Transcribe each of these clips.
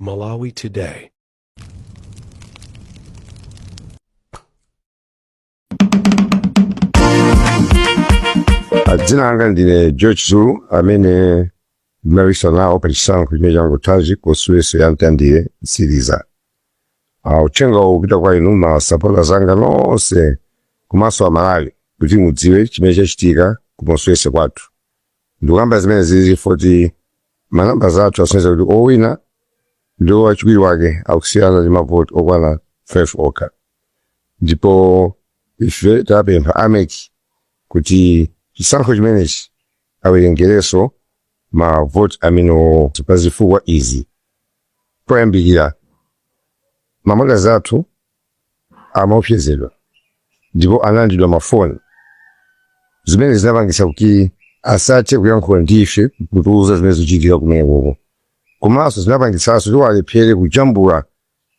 Malawi Today. Dzina langa ndine George Zulu amene ndinalisa nawo pa chisankho chimene changotachi konsulenso ya Mtandire Nsiriza. Uthenga upita kwa inu masapota zanga nonse komanso Amalawi kuti mudziwe chimene chachitika ku konsulenso kwathu. Ndikuyamba zimene zili foti manamba zathu asonyeza kuti owina ndi wachiwiri wake akusiyana ndi mavoti okwana 5 okha. Ndipo ife tapempha ameki kuti chisankho chimenechi awerengerenso mavoti amene pa zifukwa izi. Poyambirira mamodzi zathu amaopsezedwa ndipo analandidwa mafoni zimene zinapangitsa kuti asathe kuyankhula ndi ife kutiuza zimene zikuchitika kumeneko. Komanso zinapangitsanso kuti alephere kujambula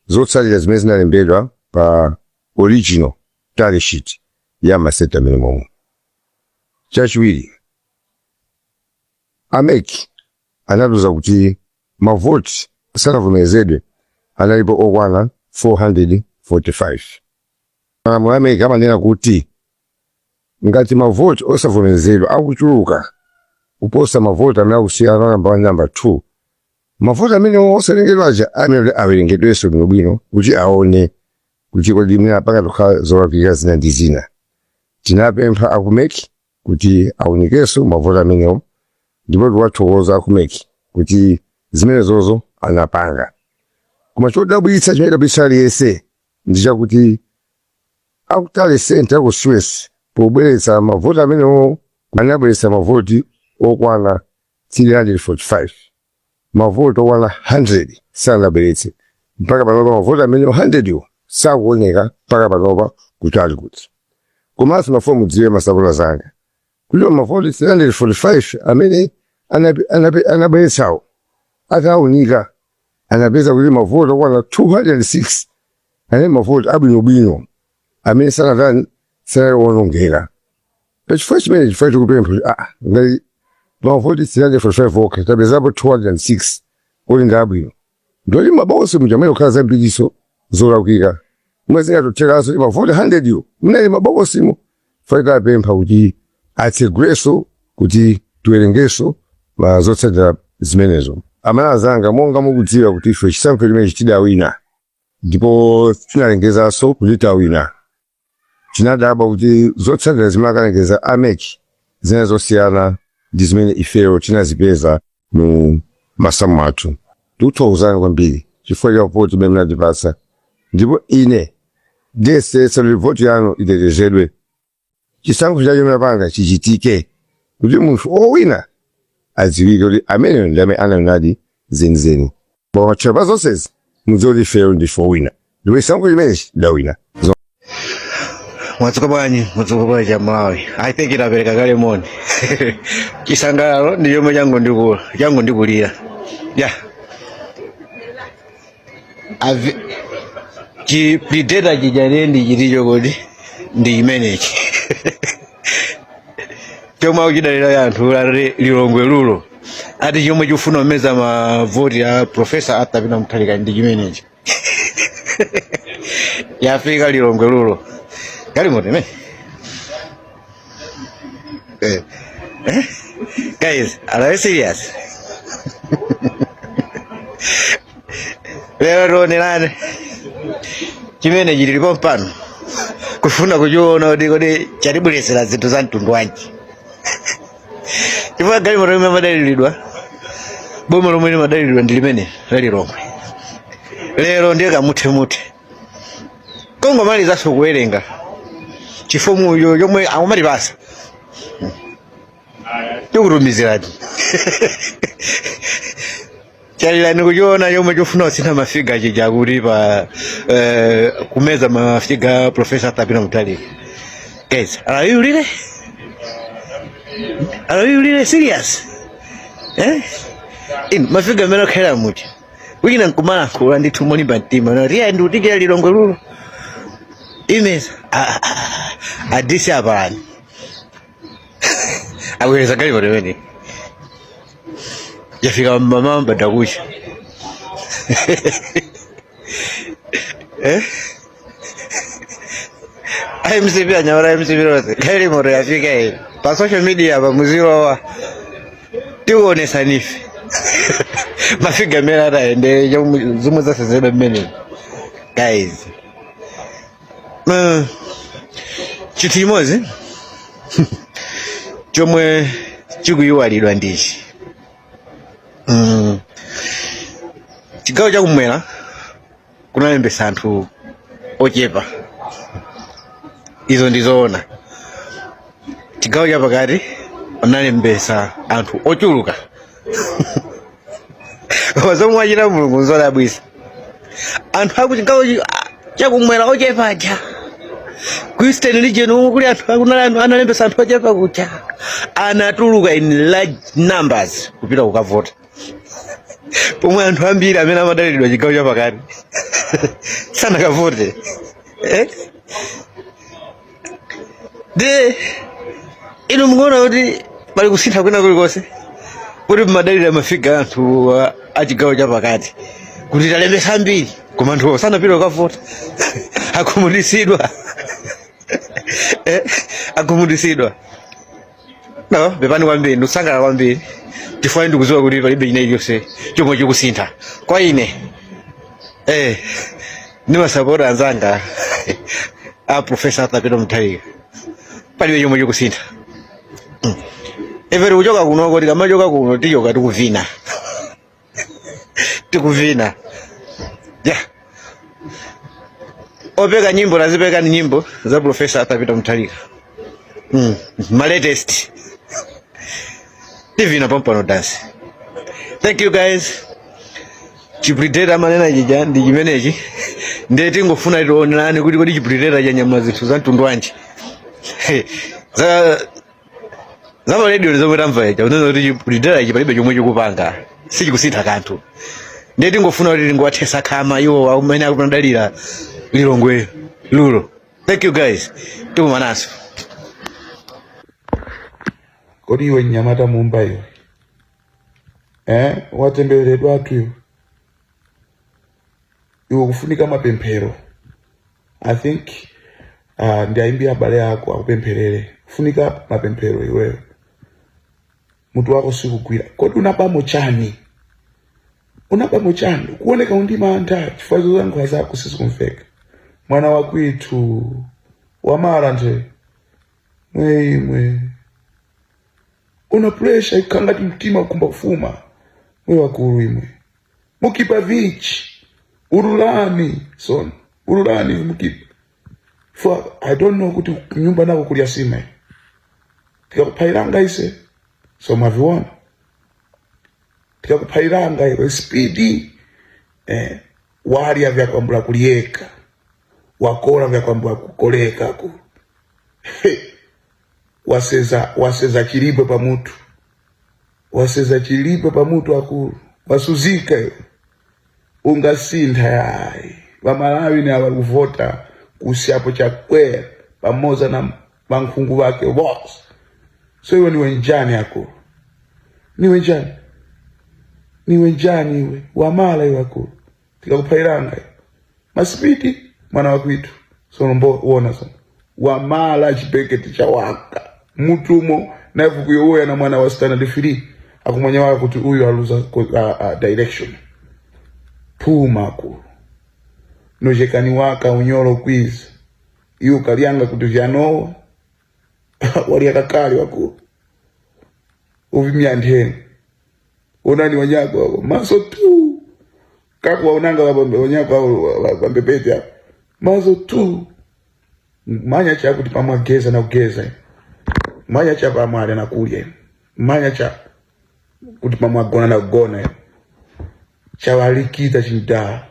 zotsalira zimene zinalembedwa pa original tally sheet ya maseta amene momwe. Chachiwiri, ameki anatiuza kuti mavoti asanavomerezedwe analipo okwana 445. Malamulo ameki amanena kuti ngati mavoti osavomerezedwa akuchuluka kuposa mavoti amene akusiyana namba 2, mavoti amene osalengedwaja amene awerengedwenso bwinobwino kuti aone kuti kodi mwina pakatokhala zolakwika zina ndi zina. Tinapempha akumeki kuti aonikenso mavoti amenewo ndipo tiwathokoza akumeki kuti zimenezozo anapanga. Koma chodabwitsa chimene chidabwitsa aliyense ndi chakuti akutali senta ku Suez pobweretsa mavoti amenewo anabweretsa mavoti okwana 345. Mavoti okwana 100 sanabweretse mpaka panopa mavoti amenewo 100 yo sakuoneka mpaka panopa kuti ali kuti. Komanso mafoni mudziwe masapota zanga kuti mavoti 345 amene anabweretsawo atawunika anapeza kuti mavoti okwana 206 ane mavoti abwinobwino amene sanawonongeka. Pachifukwa chimene chifukwa tikupempha ngati mavoti 345 okha tapezapo 206 oli ndi abwino ndoti mabonso muja amene okhala zambiriso zolakwika mwe zingatothekanso mavoti 100 yo mnali mabokosimo. Fai tapempha kuti atsegulenso kuti tiwerengenso zotsatira zimenezo. Amalawi zanga monga mukudziwa kuti ife chisankho chimenechi tidawina ndipo tinalengezanso kuti tawina. Tinadabwa kuti zotsatira zimene akalengeza ameki zina zosiyana ndi zimene ifeyo tinazipeza mu masamu athu. Tikuthokozani kwambiri chifukwa cha voti imene munatipatsa ndipo ine ndiyesetsa kuti voti yanu itetezedwe. Chisankho chacho munapanga chichitike kuti munthu owina adziwike kuti ameneyo ndi amene anawinadi zenizeni. Koma chipa zonsezi mudziwe kuti ifeyo ndife owina ndipo chisankho chimenechi tidawina. Mwatsuka bwanji cha Malawi. I think inapereka kale moni. Chisangalalo ndi chomwe changu ndikulira. Yeah. Chipideta chijanendi chiticho kodi ndi imenechi. Chomwe akuchidalira yanthu lilongwe lulo. Ati chomwe chifuna meza mavoti ya Professor Atapina Mutharika ndi chimenechi. Yafika lilongwe lulo. Kali mote me. Guys, are you serious? Lero nilane. Chimene chilipo mpano. Kufuna kujiona kodi charibulesera zinthu za mtundu wanji. Chifukwa gali moto imene madalilidwa. Boma lomwe madalilidwa ndi limene lalilongwe. Lero ndiye kamuthe. Kongo mali zaso kuwerenga. Chifomu yomwe akumalipasa. Tikutumizirati. Chalilani kuchiona yomwe chofuna usina mafiga chichakuti pa kumeza mafiga Professor Atapina Mutharika. Guys, are you really? Are you really serious? Mafiga meno kera muti. Wina nkumana kula ndi tumoni bantima. Na ria ndi utikira lilongwe lulo. Imeza. Adisi apani. Aweza kali mote weni. Yafika mama mbadakusha. MCP anyamara MCP rose kali moro yafika hii pa social media pa muziro wa tione sanifi mafiga mera raende zumu za sezebe mene guys chitimozi chomwe chikuyuwalidwa ndichi chigawo chakumwera kunalembesa anthu ochepa izo ndizoona. Chigawo chapakati kunalembesa anthu ochuluka wazomwe wachita mulungu nzodabwisa. Anthu aku chigawo chakumwera ochepa aja Christian religion kuli anthu analembesa anthu ochepa kucha anatuluka in large numbers kupita kukavota, pomwe anthu ambiri amene amadalidwa chigawo chapakati sanakavote. De ino mngona kuti pali kusintha kwina kulikonse kuti madalira mafiga anthu achigawo chapakati kuti talembesa ambiri koma anthu sanapita kukavota akumuditsidwa akumuditsidwa. No, bepani kwambiri ndikusangala kwambiri chifukwa ndikudziwa kuti palibe china chilichonse chomwe chikusintha kwa ine. Ndimasapota anzanga a Professor Arthur Peter Mutharika, palibe chomwe chikusintha. Ife tikuchoka kunoko tikamachoka kuno tichoka tikuvina tikuvina opeka nyimbo nazipeka ni nyimbo za Professor Arthur Peter Mutharika, my latest tivina pampano dance. Thank you guys. Chipritera manena jija ndi chimenechi ndeti ngofuna tionerani kuti kodi chipritera cha nyama zithu za mtundu wanji za radio zomwe tamva icha unaona kuti chipritera ichi palibe chomwe chikupanga sichikusintha kanthu. Ndeti ngofuna kuti ngowathesa khama iwo amene akumadalira Lilongwe lulo. Thank you guys. Tukumanaso. Kodi iwe Nyamata Mumbai watembereredwa atu iwe kufunika mapemphero. I think ndiaimbia abale yako akupempherere kufunika mapemphero iwewe mutu wako sikugwira. Kodi unapamo chani kuoneka undi mantha chifukwa zangu zako sisikumveka. Mwana wakwitu wamara nje mwe una pressure ikangati mtima kumba kufuma mwe wakulu imwe mukipa vichi urulani son urulani mukipa for I don't know kuti nyumba nako kulia sima tikakupairanga ise so maviona tikakupairanga ile speed wali avya kwambula kulieka wakora vya kwambula kukoleka ku waseza chilipe pa mutu akulu wasuzika ungasintha yai Vamalawi ni awalikuvota kusiapo cha kwela pamoja na bankungu wake boss. So iwe niwe njani akulu, niwe njani iwe wamala iwe akulu tikakupairanga masipiti mwana wakwitu so mbo uona sana wamala chipeketi cha waka mutumo na kuyoya na mwana wa standard 3 akumanya wako kuti uyu aluza direction puma ku nojekani waka unyoro quiz iyo kalianga kuti vyano wali akakali wako uvimya ndeni onani wanyako wako maso tu kako waunanga wanyako wambepete maso tu manya cha kuti pamwa geza na kugeza manya cha pamwa na kulya manya cha kuti pamwa gona na gona cha walikita chinda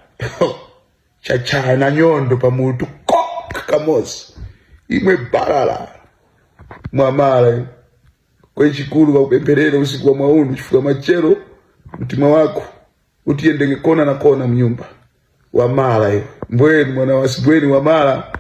cha na nyondo pamutu kamosi imwe balala mwamala kwe chikulu wa upemperere usiku wa maundu chifukwa machero mtima wako utiende kona na kona mnyumba wamala mbweni mwana wasibweni wamala